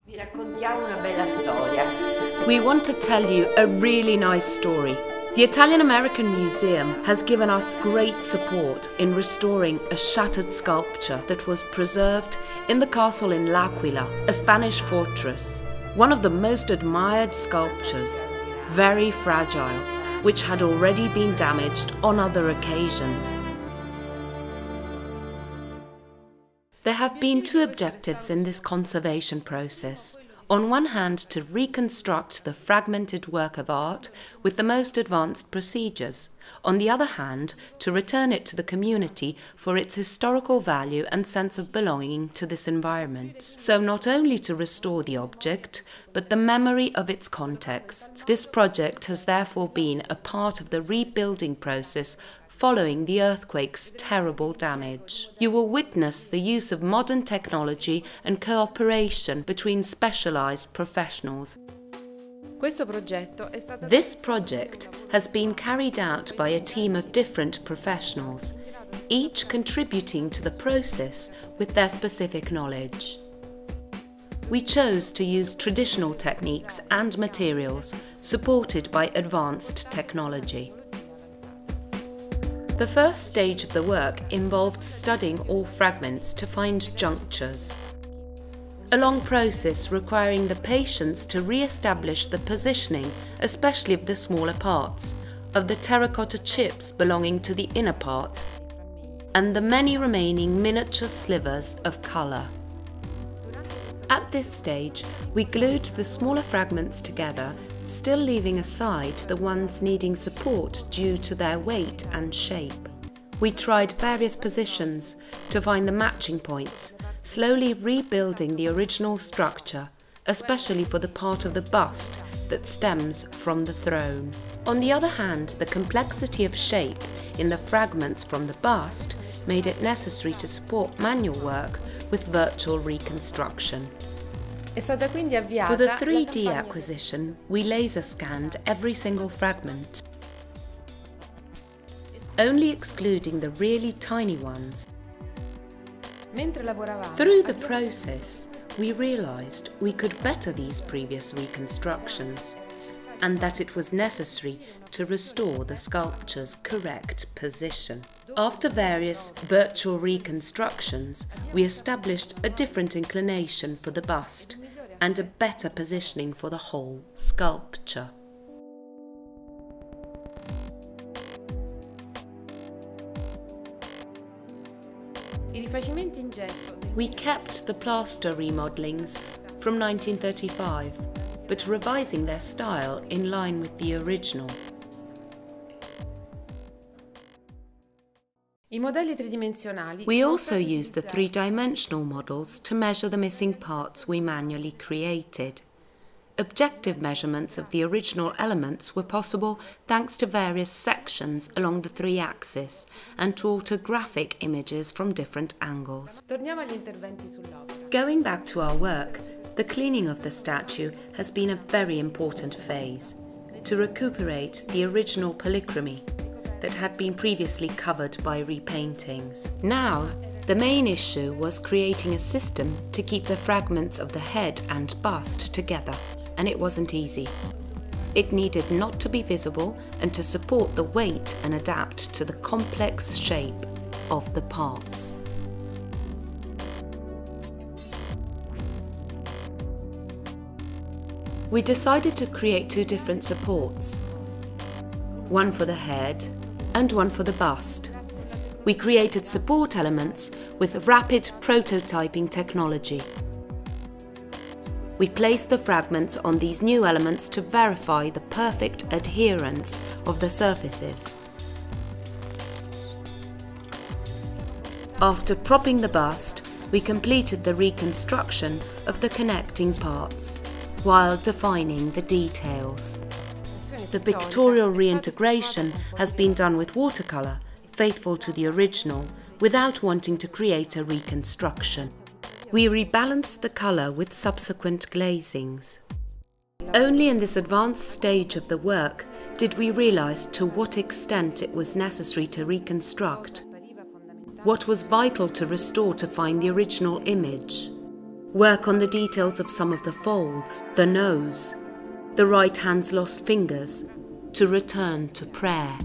Vi raccontiamo una bella storia. We want to tell you a really nice story. The Italian-American Museum has given us great support in restoring a shattered sculpture that was preserved in the castle in L'Aquila, a Spanish fortress. One of the most admired sculptures, very fragile, which had already been damaged on other occasions. There have been two objectives in this conservation process. On one hand, to reconstruct the fragmented work of art with the most advanced procedures. On the other hand, to return it to the community for its historical value and sense of belonging to this environment. So not only to restore the object, but the memory of its context. This project has therefore been a part of the rebuilding process following the earthquake's terrible damage. You will witness the use of modern technology and cooperation between specialized professionals. This project has been carried out by a team of different professionals, each contributing to the process with their specific knowledge. We chose to use traditional techniques and materials supported by advanced technology. The first stage of the work involved studying all fragments to find junctures. A long process requiring the patience to re-establish the positioning, especially of the smaller parts, of the terracotta chips belonging to the inner parts, and the many remaining miniature slivers of colour. At this stage, we glued the smaller fragments together, still leaving aside the ones needing support due to their weight and shape. We tried various positions to find the matching points, slowly rebuilding the original structure, especially for the part of the bust that stems from the throne. On the other hand, the complexity of shape in the fragments from the bust made it necessary to support manual work with virtual reconstruction. For the 3D acquisition, we laser scanned every single fragment, only excluding the really tiny ones. Through the process, we realized we could better these previous reconstructions, and that it was necessary to restore the sculpture's correct position. After various virtual reconstructions, we established a different inclination for the bust and a better positioning for the whole sculpture. We kept the plaster remodelings from 1935, but revising their style in line with the original. We also used the three-dimensional models to measure the missing parts we manually created. Objective measurements of the original elements were possible thanks to various sections along the three axes and to orthographic images from different angles. Going back to our work, the cleaning of the statue has been a very important phase to recuperate the original polychromy that had been previously covered by repaintings. Now, the main issue was creating a system to keep the fragments of the head and bust together, and it wasn't easy. It needed not to be visible and to support the weight and adapt to the complex shape of the parts. We decided to create two different supports, one for the head and one for the bust. We created support elements with rapid prototyping technology. We placed the fragments on these new elements to verify the perfect adherence of the surfaces. After propping the bust, we completed the reconstruction of the connecting parts, while defining the details. The pictorial reintegration has been done with watercolour, faithful to the original, without wanting to create a reconstruction. We rebalanced the colour with subsequent glazings. Only in this advanced stage of the work did we realise to what extent it was necessary to reconstruct, what was vital to restore to find the original image. Work on the details of some of the folds, the nose, the right hand's lost fingers, to return to prayer.